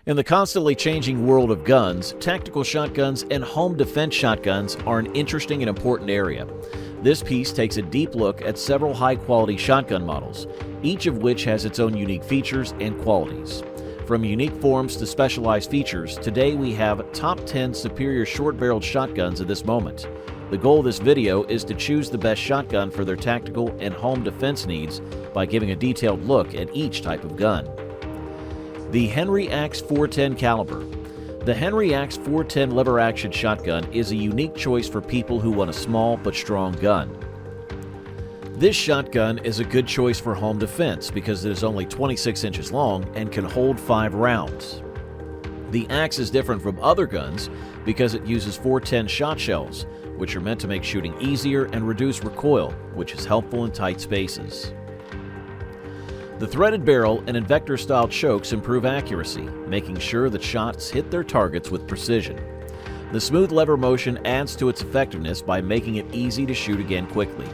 In the constantly changing world of guns, tactical shotguns and home defense shotguns are an interesting and important area. This piece takes a deep look at several high-quality shotgun models, each of which has its own unique features and qualities. From unique forms to specialized features, today we have top 10 superior short-barreled shotguns at this moment. The goal of this video is to choose the best shotgun for their tactical and home defense needs by giving a detailed look at each type of gun. The Henry Axe 410 Calibre. The Henry Axe 410 lever-action shotgun is a unique choice for people who want a small but strong gun. This shotgun is a good choice for home defense because it is only 26 inches long and can hold 5 rounds. The Axe is different from other guns because it uses 410 shot shells, which are meant to make shooting easier and reduce recoil, which is helpful in tight spaces. The threaded barrel and Invector-style chokes improve accuracy, making sure that shots hit their targets with precision. The smooth lever motion adds to its effectiveness by making it easy to shoot again quickly.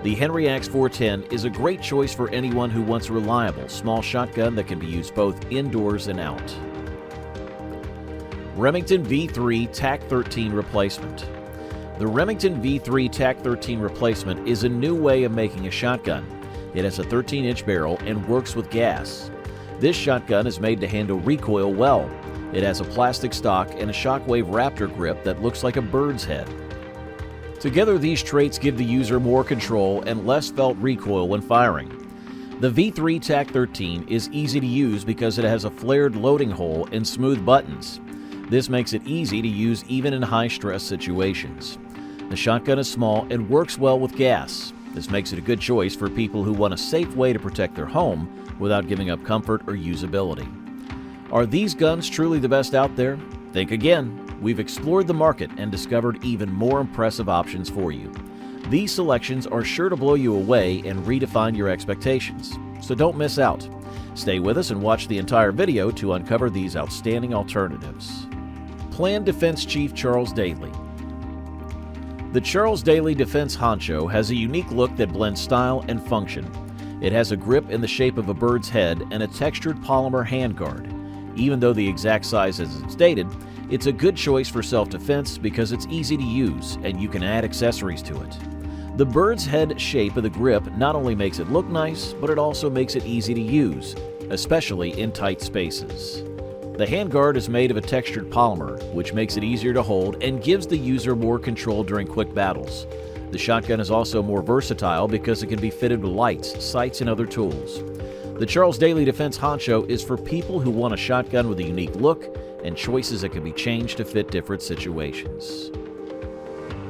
The Henry Axe 410 is a great choice for anyone who wants a reliable, small shotgun that can be used both indoors and out. Remington V3 TAC-13 Replacement. The Remington V3 TAC-13 Replacement is a new way of making a shotgun. It has a 13-inch barrel and works with gas. This shotgun is made to handle recoil well. It has a plastic stock and a Shockwave Raptor grip that looks like a bird's head. Together, these traits give the user more control and less felt recoil when firing. The V3 TAC-13 is easy to use because it has a flared loading hole and smooth buttons. This makes it easy to use even in high-stress situations. The shotgun is small and works well with gas. This makes it a good choice for people who want a safe way to protect their home without giving up comfort or usability. Are these guns truly the best out there? Think again. We've explored the market and discovered even more impressive options for you. These selections are sure to blow you away and redefine your expectations, so don't miss out. Stay with us and watch the entire video to uncover these outstanding alternatives. Planned Defense Chief Charles Daly. The Charles Daly Defense Honcho has a unique look that blends style and function. It has a grip in the shape of a bird's head and a textured polymer handguard. Even though the exact size isn't stated, it's a good choice for self-defense because it's easy to use and you can add accessories to it. The bird's head shape of the grip not only makes it look nice, but it also makes it easy to use, especially in tight spaces. The handguard is made of a textured polymer, which makes it easier to hold and gives the user more control during quick battles. The shotgun is also more versatile because it can be fitted with lights, sights, and other tools. The Charles Daly Defense Honcho is for people who want a shotgun with a unique look and choices that can be changed to fit different situations.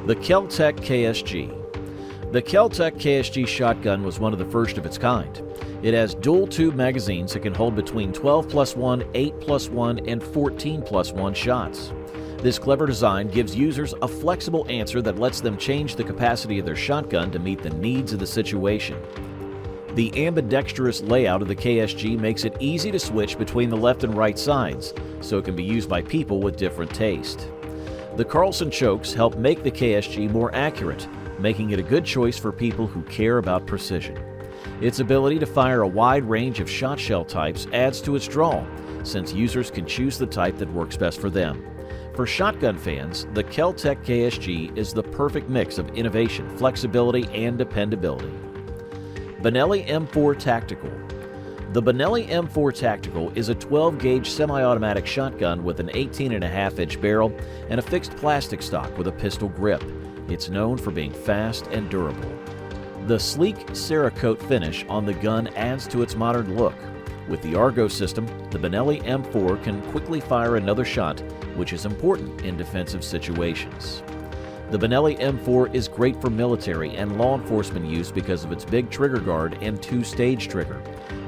The KEL-TEC KSG. The KEL-TEC KSG shotgun was one of the first of its kind. It has dual-tube magazines that can hold between 12+1, 8+1, and 14+1 shots. This clever design gives users a flexible answer that lets them change the capacity of their shotgun to meet the needs of the situation. The ambidextrous layout of the KSG makes it easy to switch between the left and right sides, so it can be used by people with different taste. The Carlson chokes help make the KSG more accurate, making it a good choice for people who care about precision. Its ability to fire a wide range of shot shell types adds to its draw, since users can choose the type that works best for them. For shotgun fans, the KEL-TEC KSG is the perfect mix of innovation, flexibility, and dependability. Benelli M4 Tactical. The Benelli M4 Tactical is a 12-gauge semi-automatic shotgun with an 18.5-inch barrel and a fixed plastic stock with a pistol grip. It's known for being fast and durable. The sleek Cerakote finish on the gun adds to its modern look. With the Argo system, the Benelli M4 can quickly fire another shot, which is important in defensive situations. The Benelli M4 is great for military and law enforcement use because of its big trigger guard and 2-stage trigger.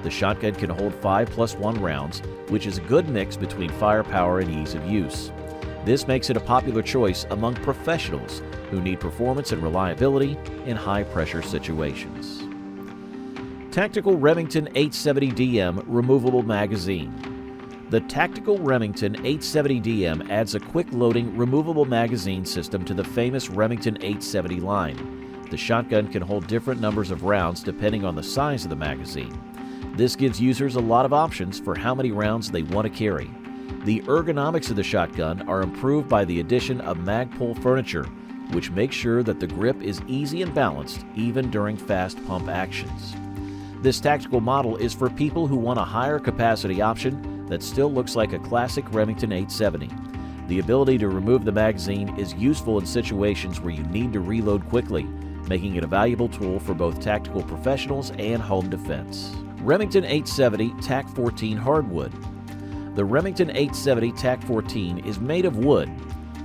The shotgun can hold 5+1 rounds, which is a good mix between firepower and ease of use. This makes it a popular choice among professionals who need performance and reliability in high-pressure situations. Tactical Remington 870DM Removable Magazine. The Tactical Remington 870DM adds a quick-loading, removable magazine system to the famous Remington 870 line. The shotgun can hold different numbers of rounds depending on the size of the magazine. This gives users a lot of options for how many rounds they want to carry. The ergonomics of the shotgun are improved by the addition of Magpul furniture, which makes sure that the grip is easy and balanced even during fast pump actions. This tactical model is for people who want a higher capacity option that still looks like a classic Remington 870. The ability to remove the magazine is useful in situations where you need to reload quickly, making it a valuable tool for both tactical professionals and home defense. Remington 870 TAC 14 Hardwood. The Remington 870 TAC 14 is made of wood.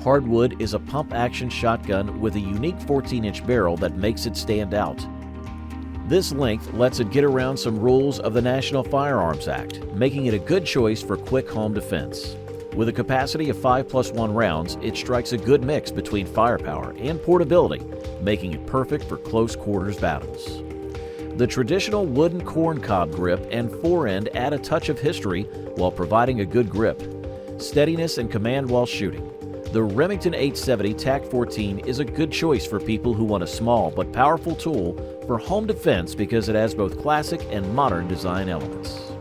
Hardwood is a pump-action shotgun with a unique 14-inch barrel that makes it stand out. This length lets it get around some rules of the National Firearms Act, making it a good choice for quick home defense. With a capacity of 5+1 rounds, it strikes a good mix between firepower and portability, making it perfect for close quarters battles. The traditional wooden corn cob grip and forend add a touch of history while providing a good grip, steadiness, and command while shooting. The Remington 870 TAC 14 is a good choice for people who want a small but powerful tool for home defense because it has both classic and modern design elements.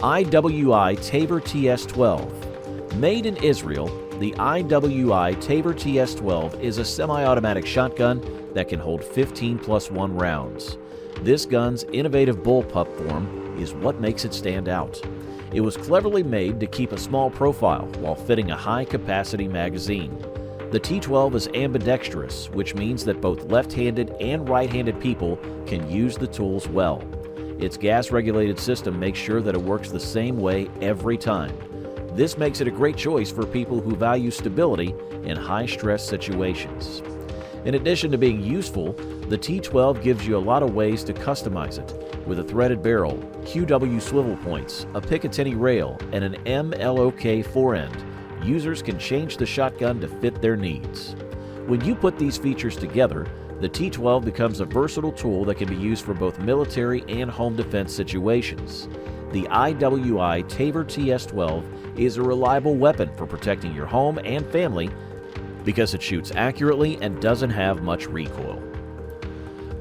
IWI TAVOR TS12. Made in Israel, the IWI TAVOR TS12 is a semi-automatic shotgun that can hold 15+1 rounds. This gun's innovative bullpup form is what makes it stand out. It was cleverly made to keep a small profile while fitting a high-capacity magazine. The T12 is ambidextrous, which means that both left-handed and right-handed people can use the tools well. Its gas-regulated system makes sure that it works the same way every time. This makes it a great choice for people who value stability in high-stress situations. In addition to being useful, the T12 gives you a lot of ways to customize it. With a threaded barrel, QW swivel points, a Picatinny rail, and an MLOK forend, users can change the shotgun to fit their needs. When you put these features together, the T12 becomes a versatile tool that can be used for both military and home defense situations. The IWI TAVOR TS12 is a reliable weapon for protecting your home and family because it shoots accurately and doesn't have much recoil.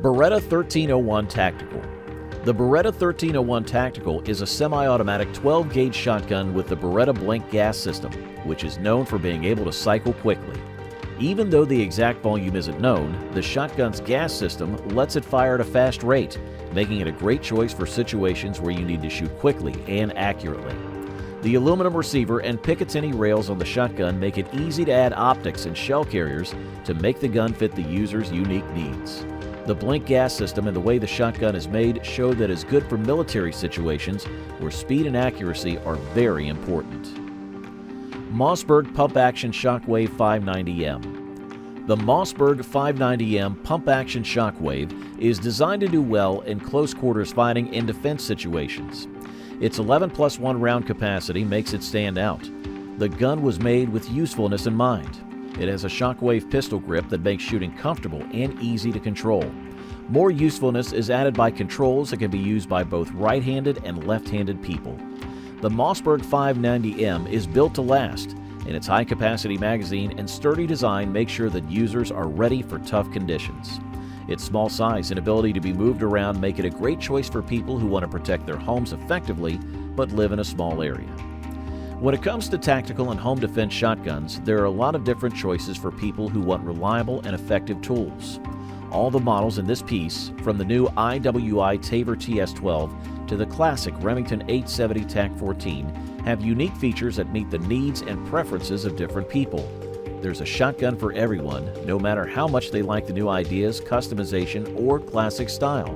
Beretta 1301 Tactical. The Beretta 1301 Tactical is a semi-automatic 12-gauge shotgun with the Beretta blank gas system, which is known for being able to cycle quickly. Even though the exact volume isn't known, the shotgun's gas system lets it fire at a fast rate, making it a great choice for situations where you need to shoot quickly and accurately. The aluminum receiver and Picatinny rails on the shotgun make it easy to add optics and shell carriers to make the gun fit the user's unique needs. The blink gas system and the way the shotgun is made show that it's good for military situations where speed and accuracy are very important. Mossberg Pump-Action Shockwave 590M. The Mossberg 590M Pump-Action Shockwave is designed to do well in close-quarters fighting and defense situations. Its 11+1 round capacity makes it stand out. The gun was made with usefulness in mind. It has a Shockwave pistol grip that makes shooting comfortable and easy to control. More usefulness is added by controls that can be used by both right-handed and left-handed people. The Mossberg 590M is built to last, and its high-capacity magazine and sturdy design make sure that users are ready for tough conditions. Its small size and ability to be moved around make it a great choice for people who want to protect their homes effectively but live in a small area. When it comes to tactical and home defense shotguns, there are a lot of different choices for people who want reliable and effective tools. All the models in this piece, from the new IWI TAVOR TS12 to the classic Remington 870 TAC 14, have unique features that meet the needs and preferences of different people. There's a shotgun for everyone, no matter how much they like the new ideas, customization, or classic style.